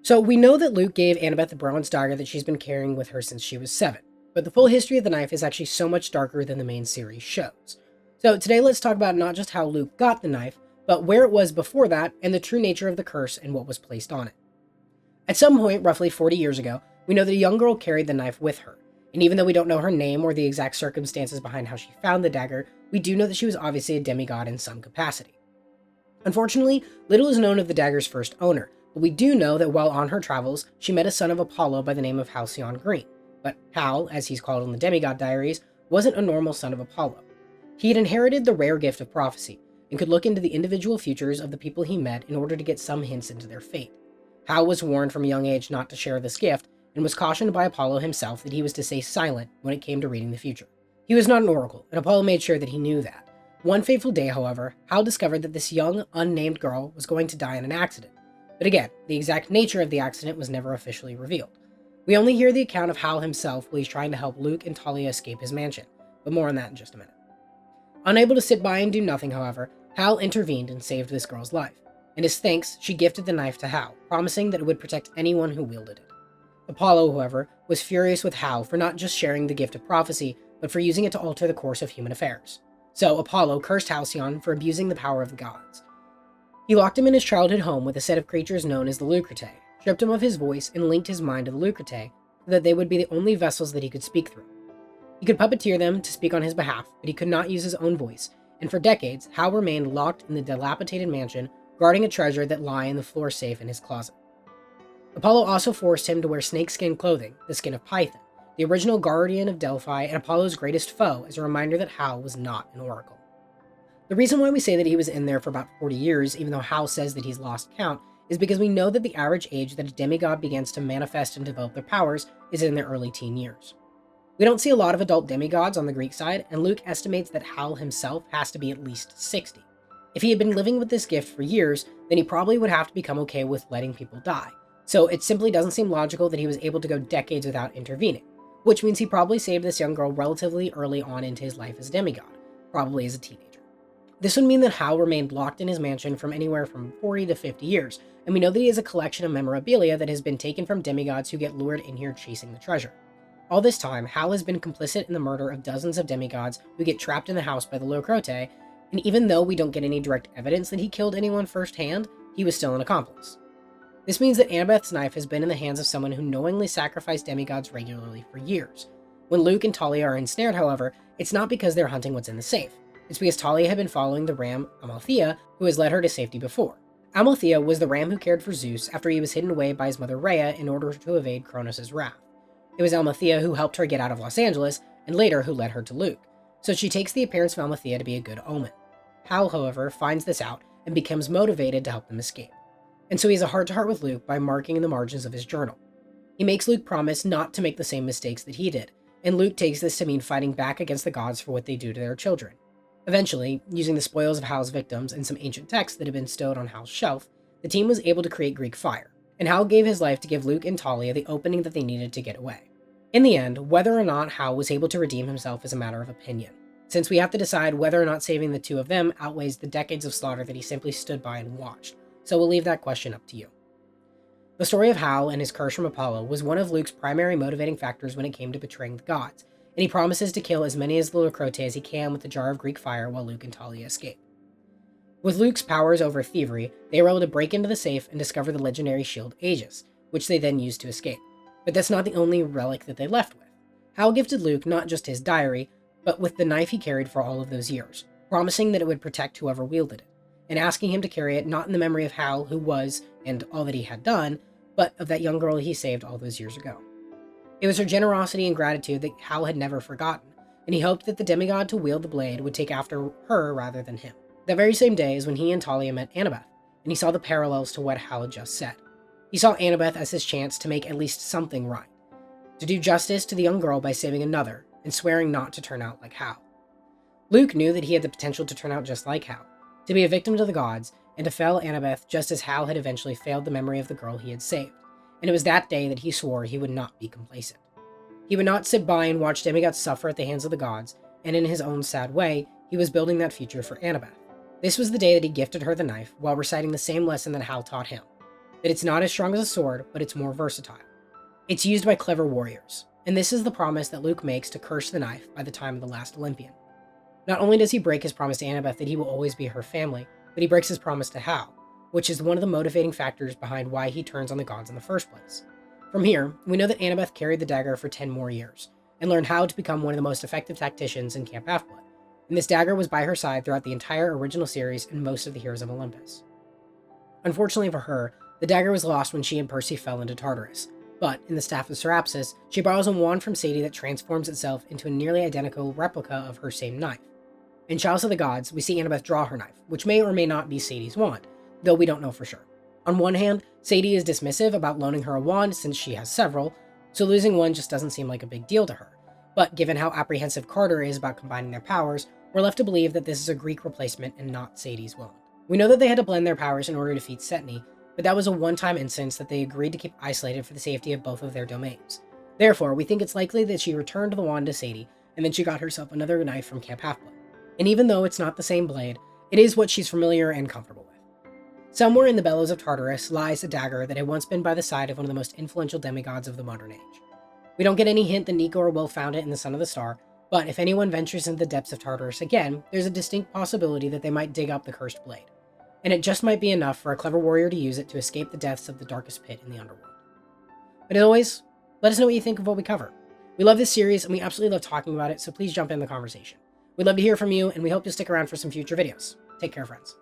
So we know that Luke gave Annabeth the bronze dagger that she's been carrying with her since she was 7, but the full history of the knife is actually so much darker than the main series shows. So today let's talk about not just how Luke got the knife, but where it was before that and the true nature of the curse and what was placed on it. At some point, roughly 40 years ago, we know that a young girl carried the knife with her, and even though we don't know her name or the exact circumstances behind how she found the dagger, we do know that she was obviously a demigod in some capacity. Unfortunately, little is known of the dagger's first owner, but we do know that while on her travels, she met a son of Apollo by the name of Halcyon Green. But Hal, as he's called in the demigod diaries, wasn't a normal son of Apollo. He had inherited the rare gift of prophecy, and could look into the individual futures of the people he met in order to get some hints into their fate. Hal was warned from a young age not to share this gift, and was cautioned by Apollo himself that he was to stay silent when it came to reading the future. He was not an oracle, and Apollo made sure that he knew that. One fateful day, however, Hal discovered that this young, unnamed girl was going to die in an accident. But again, the exact nature of the accident was never officially revealed. We only hear the account of Hal himself while he's trying to help Luke and Talia escape his mansion, but more on that in just a minute. Unable to sit by and do nothing, however, Hal intervened and saved this girl's life. And as thanks, she gifted the knife to Hal, promising that it would protect anyone who wielded it. Apollo, however, was furious with Hal for not just sharing the gift of prophecy, but for using it to alter the course of human affairs. So Apollo cursed Halcyon for abusing the power of the gods. He locked him in his childhood home with a set of creatures known as the Lucretae, stripped him of his voice, and linked his mind to the Lucretae so that they would be the only vessels that he could speak through. He could puppeteer them to speak on his behalf, but he could not use his own voice, and for decades, Hal remained locked in the dilapidated mansion, guarding a treasure that lay in the floor safe in his closet. Apollo also forced him to wear snakeskin clothing, the skin of Python, the original guardian of Delphi and Apollo's greatest foe, as a reminder that Hal was not an oracle. The reason why we say that he was in there for about 40 years, even though Hal says that he's lost count, is because we know that the average age that a demigod begins to manifest and develop their powers is in their early teen years. We don't see a lot of adult demigods on the Greek side, and Luke estimates that Hal himself has to be at least 60. If he had been living with this gift for years, then he probably would have to become okay with letting people die. So it simply doesn't seem logical that he was able to go decades without intervening, which means he probably saved this young girl relatively early on into his life as a demigod, probably as a teenager. This would mean that Hal remained locked in his mansion from anywhere from 40 to 50 years, and we know that he has a collection of memorabilia that has been taken from demigods who get lured in here chasing the treasure. All this time, Hal has been complicit in the murder of dozens of demigods who get trapped in the house by the Lucretae, and even though we don't get any direct evidence that he killed anyone firsthand, he was still an accomplice. This means that Annabeth's knife has been in the hands of someone who knowingly sacrificed demigods regularly for years. When Luke and Talia are ensnared, however, it's not because they're hunting what's in the safe. It's because Talia had been following the ram Amalthea, who has led her to safety before. Amalthea was the ram who cared for Zeus after he was hidden away by his mother Rhea in order to evade Kronos' wrath. It was Amalthea who helped her get out of Los Angeles, and later who led her to Luke, so she takes the appearance of Amalthea to be a good omen. Hal, however, finds this out and becomes motivated to help them escape. And so he has a heart-to-heart with Luke by marking in the margins of his journal. He makes Luke promise not to make the same mistakes that he did, and Luke takes this to mean fighting back against the gods for what they do to their children. Eventually, using the spoils of Hal's victims and some ancient texts that had been stowed on Hal's shelf, the team was able to create Greek fire, and Hal gave his life to give Luke and Talia the opening that they needed to get away. In the end, whether or not Hal was able to redeem himself is a matter of opinion, since we have to decide whether or not saving the two of them outweighs the decades of slaughter that he simply stood by and watched, so we'll leave that question up to you. The story of Hal and his curse from Apollo was one of Luke's primary motivating factors when it came to betraying the gods, and he promises to kill as many as the Lucretae as he can with the jar of Greek fire while Luke and Talia escape. With Luke's powers over thievery, they were able to break into the safe and discover the legendary shield Aegis, which they then used to escape. But that's not the only relic that they left with. Hal gifted Luke not just his diary, but with the knife he carried for all of those years, promising that it would protect whoever wielded it, and asking him to carry it not in the memory of Hal, who was, and all that he had done, but of that young girl he saved all those years ago. It was her generosity and gratitude that Hal had never forgotten, and he hoped that the demigod to wield the blade would take after her rather than him. That very same day is when he and Talia met Annabeth, and he saw the parallels to what Hal had just said. He saw Annabeth as his chance to make at least something right, to do justice to the young girl by saving another, and swearing not to turn out like Hal. Luke knew that he had the potential to turn out just like Hal, to be a victim to the gods, and to fail Annabeth just as Hal had eventually failed the memory of the girl he had saved, and it was that day that he swore he would not be complacent. He would not sit by and watch demigods suffer at the hands of the gods, and in his own sad way, he was building that future for Annabeth. This was the day that he gifted her the knife, while reciting the same lesson that Hal taught him. that it's not as strong as a sword, but it's more versatile. It's used by clever warriors, and this is the promise that Luke makes to curse the knife by the time of the last Olympian. Not only does he break his promise to Annabeth that he will always be her family, but he breaks his promise to Hal, which is one of the motivating factors behind why he turns on the gods in the first place. From here, we know that Annabeth carried the dagger for 10 more years, and learned how to become one of the most effective tacticians in Camp Half-Blood, and this dagger was by her side throughout the entire original series and most of the Heroes of Olympus. Unfortunately for her, the dagger was lost when she and Percy fell into Tartarus, but in the Staff of Serapis, she borrows a wand from Sadie that transforms itself into a nearly identical replica of her same knife. In Chalice of the Gods, we see Annabeth draw her knife, which may or may not be Sadie's wand, though we don't know for sure. On one hand, Sadie is dismissive about loaning her a wand since she has several, so losing one just doesn't seem like a big deal to her. But given how apprehensive Carter is about combining their powers, we're left to believe that this is a Greek replacement and not Sadie's wand. We know that they had to blend their powers in order to defeat Setni, but that was a one-time instance that they agreed to keep isolated for the safety of both of their domains. Therefore, we think it's likely that she returned the wand to Sadie, and then she got herself another knife from Camp Half-Blood. And even though it's not the same blade, it is what she's familiar and comfortable with. Somewhere in the bellows of Tartarus lies a dagger that had once been by the side of one of the most influential demigods of the modern age. We don't get any hint that Nico or Will found it in the Son of the Star, but if anyone ventures into the depths of Tartarus again, there's a distinct possibility that they might dig up the cursed blade. And it just might be enough for a clever warrior to use it to escape the depths of the darkest pit in the underworld. But as always, let us know what you think of what we cover. We love this series and we absolutely love talking about it, so please jump in the conversation. We'd love to hear from you, and we hope you'll stick around for some future videos. Take care, friends.